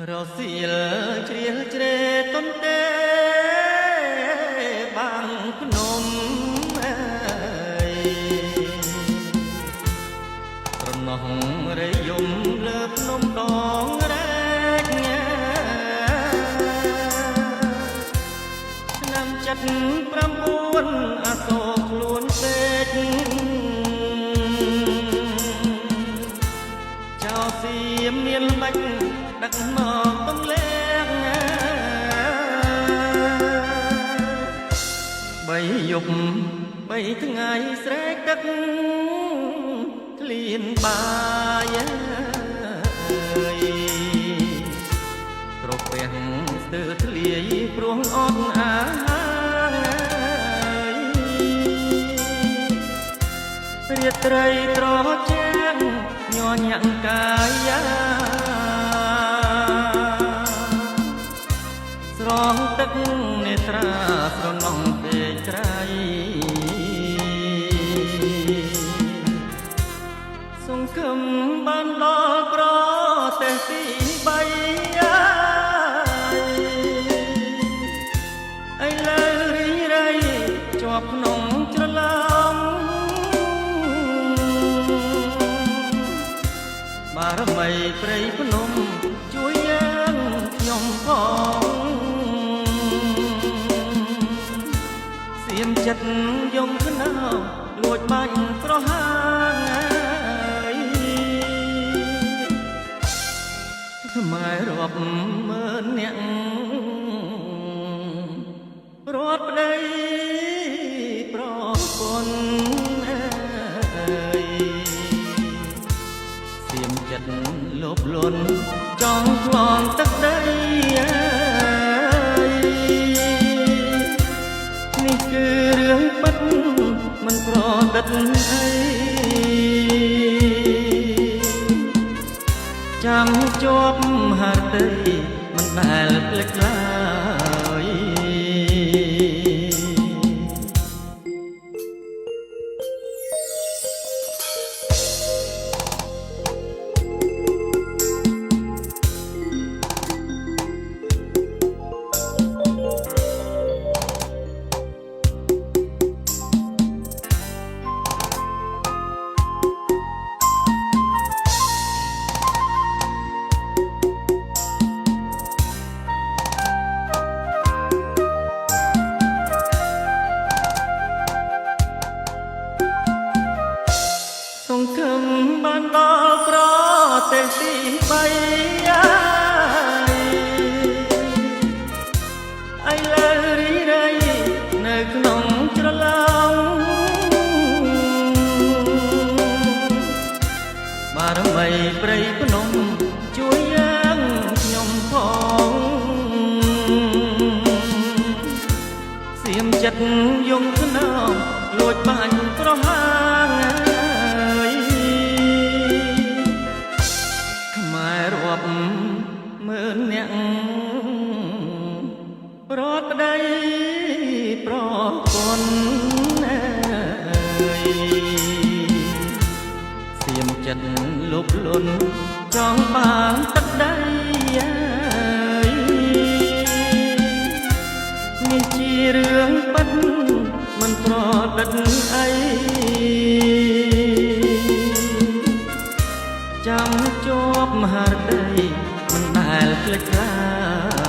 រសៀលជ្រៀលជ្រែតន្ទេបាំងភ្នំអើយត្រណោះរយំលើភ្នំដងរែកឆ្នាំ79អាសូរខ្លួនពេកចោលសៀមមានល្បិចដឹកមកទំលែងបីយប់បីថ្ងៃស្រែកដឹកក្លៀនបាយគ្រប់ព្រះស្ទើរធ្លាយព្រោះអត់អាហាររាត្រីត្រជាងញញ៉ាំកាយាស្រងទឹកនេត្រាស្រណោះពេកក្រៃសង្ឃឹមបានដល់ប្រទេសទី3ឥឡូវរីរៃជាប់ក្នុងច្រឡំបារមីព្រៃភ្នំជួយយើងខ្ញុំផងសៀមចិត្តយំខ្នើលួចបាញ់ប្រហាយខ្មែររាប់ម៉ឺនអ្នករត់ប្តីប្រពន្ធសៀមចិត្តលោភលន់ចង់ឆ្លងទឹកដីនេះគឺរឿងពិតមិនប្រឌិតអីចាំជាប់ហាតីមិនដែលភ្លេចឡើយសង្ឃឹមបានដល់ប្រទេសទី3ឥឡូវរីរៃនៅក្នុងច្រឡំបារមីព្រៃភ្នំជួយយើងខ្ញុំផងសៀមចិត្តយំខ្នើលួចបាញ់ប្រហាររាប់ម៉ឺនអ្នករត់ប្តីប្រពន្ធសៀមចិត្តលុបលន់ចង់បានទឹកដីនេះជារឿងពិតមិនប្រឌិតអីចាំជាប់មហារតីមិនដែលភ្លេចឡើយ